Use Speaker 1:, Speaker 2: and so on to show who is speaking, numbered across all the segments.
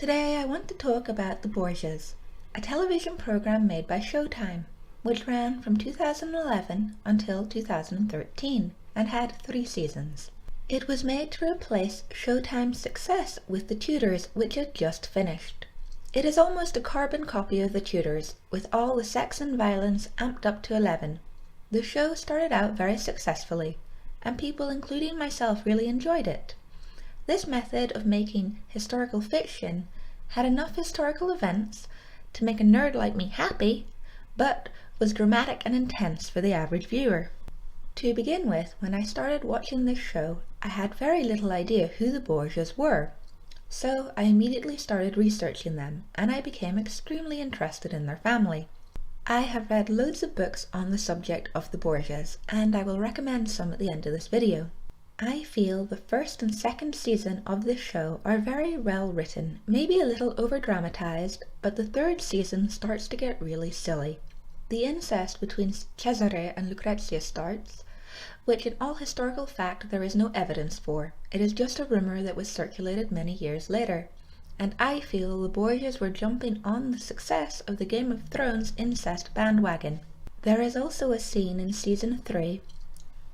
Speaker 1: Today I want to talk about the Borgias, a television program made by Showtime, which ran from 2011 until 2013 and had 3 seasons. It was made to replace Showtime's success with The Tudors, which had just finished. It is almost a carbon copy of The Tudors, with all the sex and violence amped up to 11. The show started out very successfully, and people including myself really enjoyed it. This method of making historical fiction had enough historical events to make a nerd like me happy, but was dramatic and intense for the average viewer. To begin with, when I started watching this show, I had very little idea who the Borgias were, so I immediately started researching them, and I became extremely interested in their family. I have read loads of books on the subject of the Borgias, and I will recommend some at the end of this video. I feel the first and second season of this show are very well written, maybe a little over-dramatized, but the third season starts to get really silly. The incest between Cesare and Lucrezia starts, which in all historical fact there is no evidence for. It is just a rumour that was circulated many years later, and I feel the Borgias were jumping on the success of the Game of Thrones incest bandwagon. There is also a scene in season 3,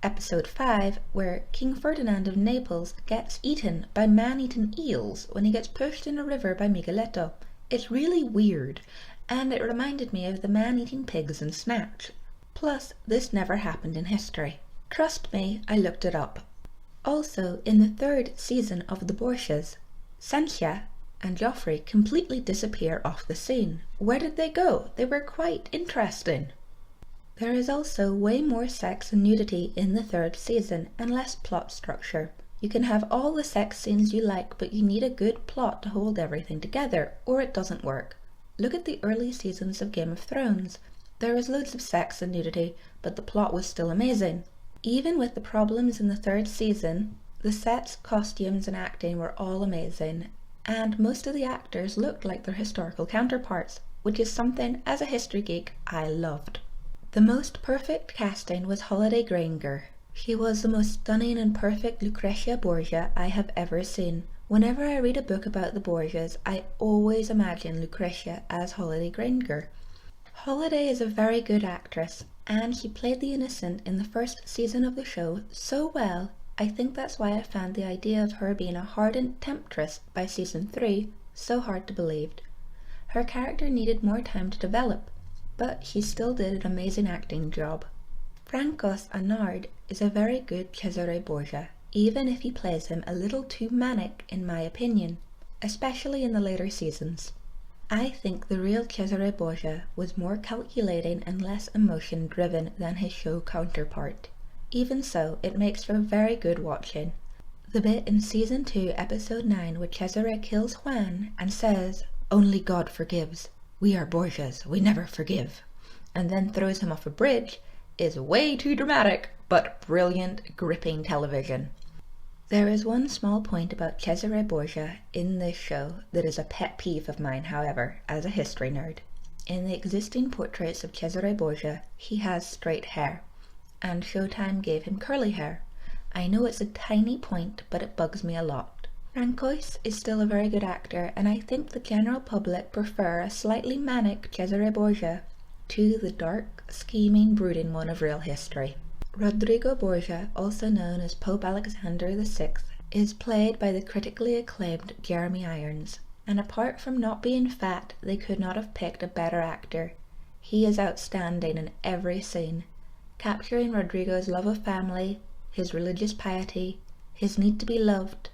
Speaker 1: Episode 5, where King Ferdinand of Naples gets eaten by man-eaten eels when he gets pushed in a river by Migueletto. It's really weird, and it reminded me of the man-eating pigs in Snatch. Plus, this never happened in history. Trust me, I looked it up. Also, in the third season of The Borgias, Sancha and Joffrey completely disappear off the scene. Where did they go? They were quite interesting. There is also way more sex and nudity in the third season and less plot structure. You can have all the sex scenes you like, but you need a good plot to hold everything together, or it doesn't work. Look at the early seasons of Game of Thrones. There was loads of sex and nudity, but the plot was still amazing. Even with the problems in the third season, the sets, costumes and acting were all amazing, and most of the actors looked like their historical counterparts, which is something, as a history geek, I loved. The most perfect casting was Holiday Granger. She was the most stunning and perfect Lucrezia Borgia I have ever seen. Whenever I read a book about the Borgias, I always imagine Lucrezia as Holiday Granger. Holiday is a very good actress, and she played the innocent in the first season of the show so well. I think that's why I found the idea of her being a hardened temptress by season 3 so hard to believe. Her character needed more time to develop, but she still did an amazing acting job. Francos Anard is a very good Cesare Borgia, even if he plays him a little too manic in my opinion, especially in the later seasons. I think the real Cesare Borgia was more calculating and less emotion-driven than his show counterpart. Even so, it makes for very good watching. The bit in season 2, episode 9, where Cesare kills Juan and says, "Only God forgives. We are Borgias, we never forgive," and then throws him off a bridge, is way too dramatic, but brilliant, gripping television. There is one small point about Cesare Borgia in this show that is a pet peeve of mine, however, as a history nerd. In the existing portraits of Cesare Borgia, he has straight hair, and Showtime gave him curly hair. I know it's a tiny point, but it bugs me a lot. Francois is still a very good actor, and I think the general public prefer a slightly manic Cesare Borgia to the dark, scheming, brooding one of real history. Rodrigo Borgia, also known as Pope Alexander VI, is played by the critically acclaimed Jeremy Irons, and apart from not being fat, they could not have picked a better actor. He is outstanding in every scene, capturing Rodrigo's love of family, his religious piety, his need to be loved,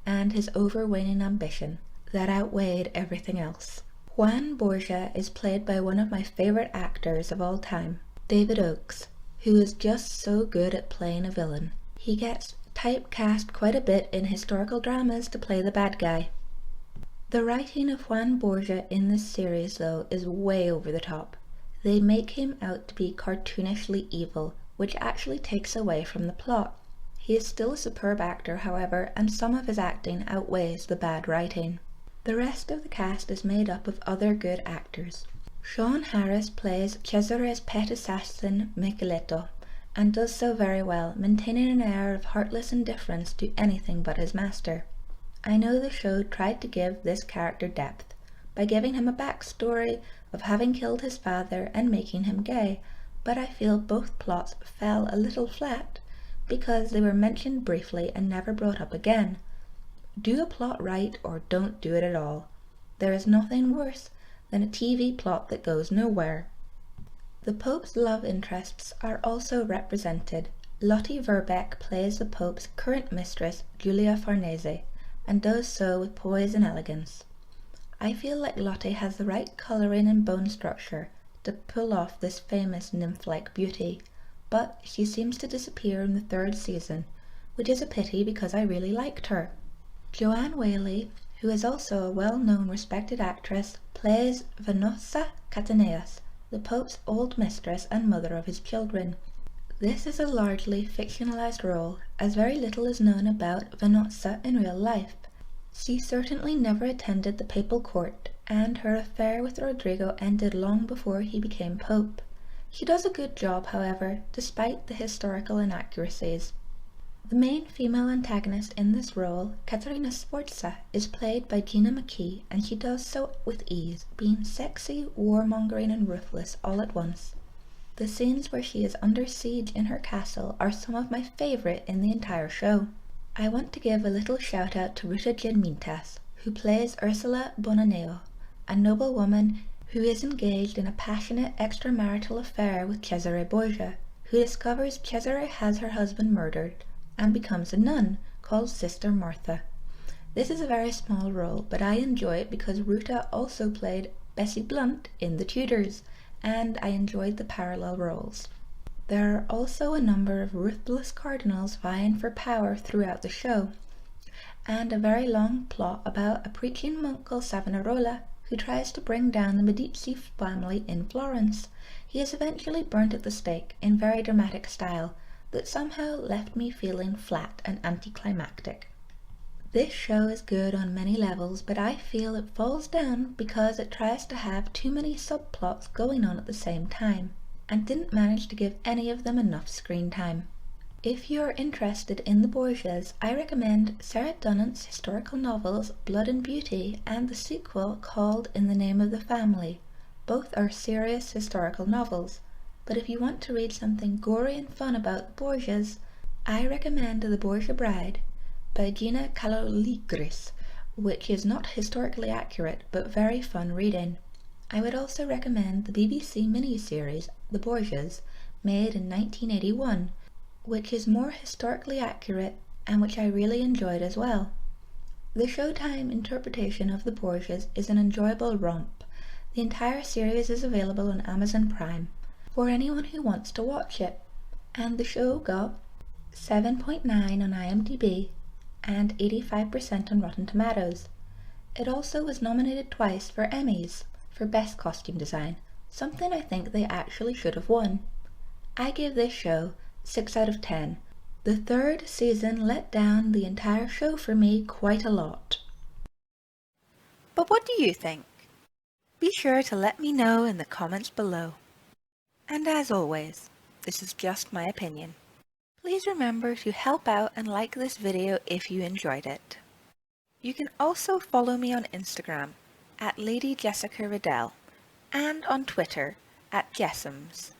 Speaker 1: and his overweening ambition that outweighed everything else. Juan Borgia is played by one of my favourite actors of all time, David Oakes, who is just so good at playing a villain. He gets typecast quite a bit in historical dramas to play the bad guy. The writing of Juan Borgia in this series, though, is way over the top. They make him out to be cartoonishly evil, which actually takes away from the plot. He is still a superb actor, however, and some of his acting outweighs the bad writing. The rest of the cast is made up of other good actors. Sean Harris plays Cesare's pet assassin Migueletto, and does so very well, maintaining an air of heartless indifference to anything but his master. I know the show tried to give this character depth by giving him a backstory of having killed his father and making him gay, but I feel both plots fell a little flat because they were mentioned briefly and never brought up again. Do a plot right or don't do it at all. There is nothing worse than a TV plot that goes nowhere. The Pope's love interests are also represented. Lottie Verbeck plays the Pope's current mistress, Giulia Farnese, and does so with poise and elegance. I feel like Lottie has the right colouring and bone structure to pull off this famous nymph-like beauty, but she seems to disappear in the 3rd season, which is a pity because I really liked her. Joanne Whaley, who is also a well-known respected actress, plays Venosa Cataneas, the Pope's old mistress and mother of his children. This is a largely fictionalized role, as very little is known about Venosa in real life. She certainly never attended the papal court, and her affair with Rodrigo ended long before he became pope. She does a good job, however, despite the historical inaccuracies. The main female antagonist in this role, Caterina Sforza, is played by Gina McKee, and she does so with ease, being sexy, warmongering and ruthless all at once. The scenes where she is under siege in her castle are some of my favourite in the entire show. I want to give a little shout out to Ruta Gedmintas, who plays Ursula Bonaneo, a noble woman who is engaged in a passionate extramarital affair with Cesare Borgia, who discovers Cesare has her husband murdered and becomes a nun called Sister Martha. This is a very small role, but I enjoy it because Ruta also played Bessie Blunt in The Tudors, and I enjoyed the parallel roles. There are also a number of ruthless cardinals vying for power throughout the show, and a very long plot about a preaching monk called Savonarola who tries to bring down the Medici family in Florence. He is eventually burnt at the stake in very dramatic style that somehow left me feeling flat and anticlimactic. This show is good on many levels, but I feel it falls down because it tries to have too many subplots going on at the same time, and didn't manage to give any of them enough screen time. If you are interested in the Borgias, I recommend Sarah Dunnant's historical novels Blood and Beauty and the sequel called In the Name of the Family. Both are serious historical novels, but if you want to read something gory and fun about the Borgias, I recommend The Borgia Bride by Gina Kaloligris, which is not historically accurate but very fun reading. I would also recommend the BBC miniseries The Borgias, made in 1981, which is more historically accurate and which I really enjoyed as well. The Showtime interpretation of The Borgias is an enjoyable romp. The entire series is available on Amazon Prime for anyone who wants to watch it, and the show got 7.9 on IMDb and 85% on Rotten Tomatoes. It also was nominated twice for Emmys for Best Costume Design, something I think they actually should have won. I give this show 6 out of 10. The 3rd season let down the entire show for me quite a lot. But what do you think? Be sure to let me know in the comments below. And as always, this is just my opinion. Please remember to help out and like this video if you enjoyed it. You can also follow me on Instagram at Lady Jessica Riddell and on Twitter at Jessams.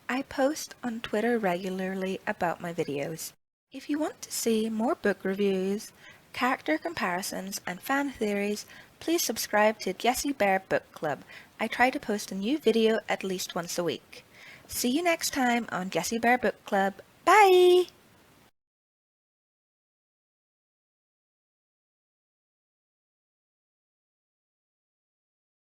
Speaker 1: I post on Twitter regularly about my videos. If you want to see more book reviews, character comparisons and fan theories, please subscribe to Jessie Bear Book Club. I try to post a new video at least once a week. See you next time on Jessie Bear Book Club. Bye!